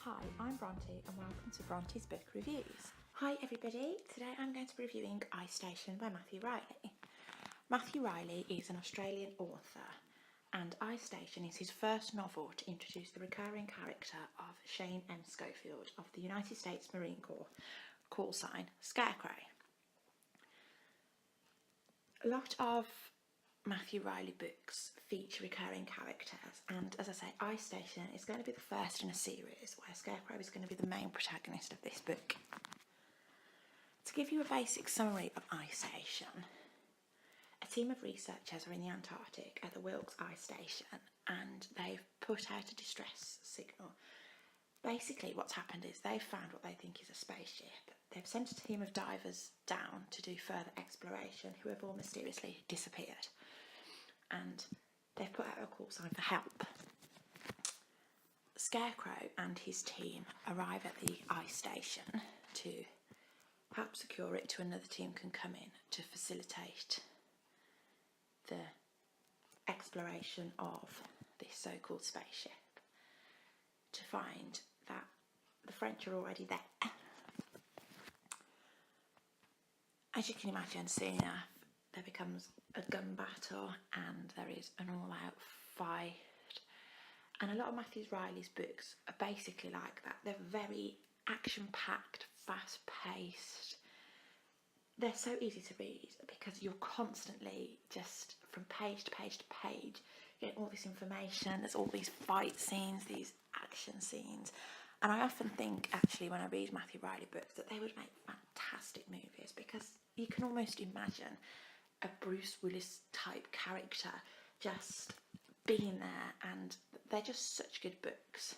Hi, I'm Bronte and welcome to Bronte's Book Reviews. Hi everybody, today I'm going to be reviewing Ice Station by Matthew Reilly. Matthew Reilly is an Australian author and Ice Station is his first novel to introduce the recurring character of Shane M Schofield of the United States Marine Corps, call sign Scarecrow. A lot of Matthew Reilly books feature recurring characters, and as I say, Ice Station is going to be the first in a series where Scarecrow is going to be the main protagonist of this book. To give you a basic summary of Ice Station, a team of researchers are in the Antarctic at the Wilkes Ice Station and they've put out a distress signal. Basically what's happened is they've found what they think is a spaceship. They've sent a team of divers down to do further exploration who have all mysteriously disappeared. And they've put out a call sign for help. Scarecrow and his team arrive at the ice station to help secure it till another team can come in to facilitate the exploration of this so-called spaceship, to find that the French are already there. As you can imagine, soon enough there becomes a gun battle and there is an all-out fight. And a lot of Matthew Reilly's books are basically like that. They're very action-packed, fast-paced. They're so easy to read because you're constantly just from page to page to page getting all this information. There's all these fight scenes, these action scenes. And I often think, actually, when I read Matthew Reilly books, that they would make fantastic movies because you can almost imagine a Bruce Willis type character just being there, and they're just such good books.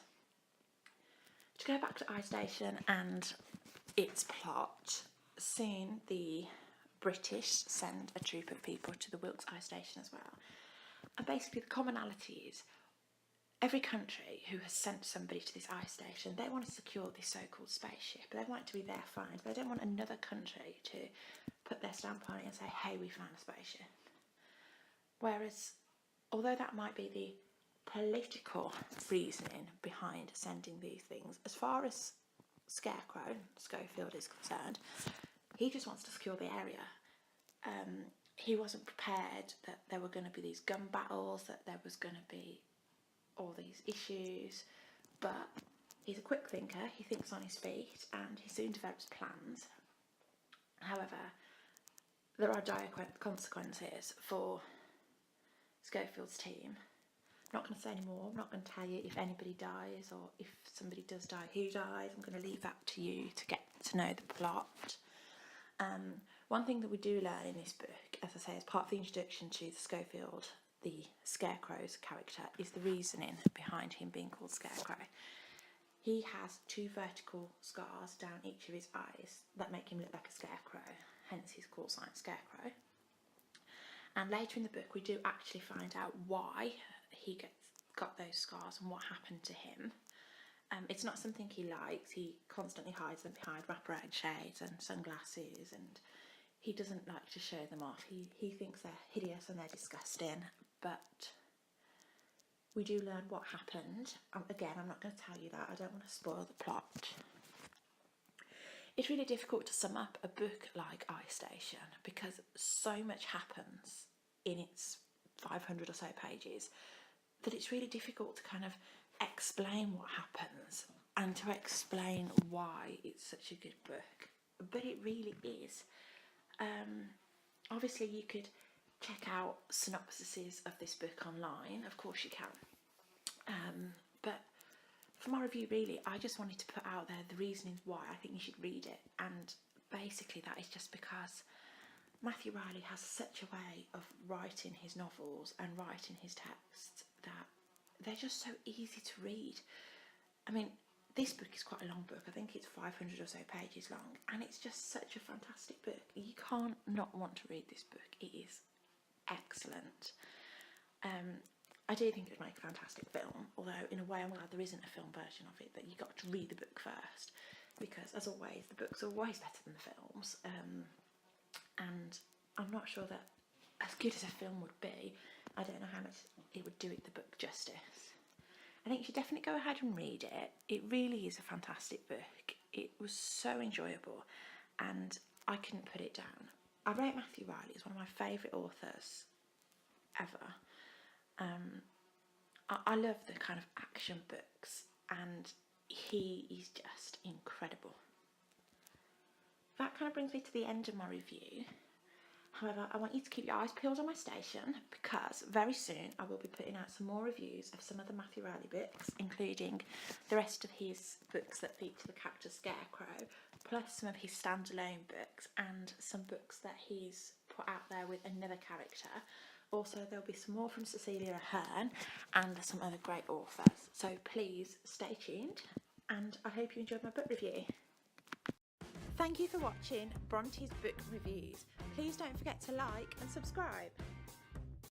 To go back to Ice Station and its plot, soon the British send a troop of people to the Wilkes Ice Station as well. And basically the commonality is every country who has sent somebody to this ice station, they want to secure this so-called spaceship. They want it to be their find. They don't want another country to put their stamp on it and say, hey, we found a spaceship. Whereas, although that might be the political reasoning behind sending these things, as far as Scarecrow, Schofield, is concerned, he just wants to secure the area. He wasn't prepared that there were going to be these gun battles, that there was going to be all these issues, but he's a quick thinker, he thinks on his feet, and he soon develops plans. However, there are dire consequences for Schofield's team. I'm not going to say any more. I'm not going to tell you if anybody dies or if somebody does die, who dies. I'm going to leave that to you to get to know the plot. One thing that we do learn in this book, as I say, as part of the introduction to the Schofield, the Scarecrow's character, is the reasoning behind him being called Scarecrow. He has 2 vertical scars down each of his eyes that make him look like a scarecrow, hence his call sign Scarecrow. And later in the book we do actually find out why he got those scars and what happened to him. It's not something he likes. He constantly hides them behind wraparound shades and sunglasses, and he doesn't like to show them off. He thinks they're hideous and they're disgusting, but we do learn what happened. Again, I'm not going to tell you that. I don't want to spoil the plot. It's really difficult to sum up a book like Ice Station because so much happens in its 500 or so pages that it's really difficult to kind of explain what happens and to explain why it's such a good book. But it really is. Obviously you could check out synopsises of this book online, of course you can, but for my review really I just wanted to put out there the reasons why I think you should read it, and basically that is just because Matthew Reilly has such a way of writing his novels and writing his texts that they're just so easy to read. I mean, this book is quite a long book. I think it's 500 or so pages long, and it's just such a fantastic book. You can't not want to read this book. It is excellent. I do think it would make a fantastic film, although in a way I'm glad there isn't a film version of it, that you got to read the book first, because as always the books are always better than the films, and I'm not sure that as good as a film would be, I don't know how much it would do it the book justice. I think you should definitely go ahead and read it. It really is a fantastic book. It was so enjoyable and I couldn't put it down. I rate Matthew Reilly as one of my favourite authors ever. I love the kind of action books and he is just incredible. That kind of brings me to the end of my review. However, I want you to keep your eyes peeled on my station because very soon I will be putting out some more reviews of some of the Matthew Reilly books, including the rest of his books that feature the character Scarecrow, plus some of his standalone books and some books that he's put out there with another character. Also, there'll be some more from Cecilia Ahern and some other great authors. So please stay tuned and I hope you enjoyed my book review. Thank you for watching Bronte's book reviews. Please don't forget to like and subscribe.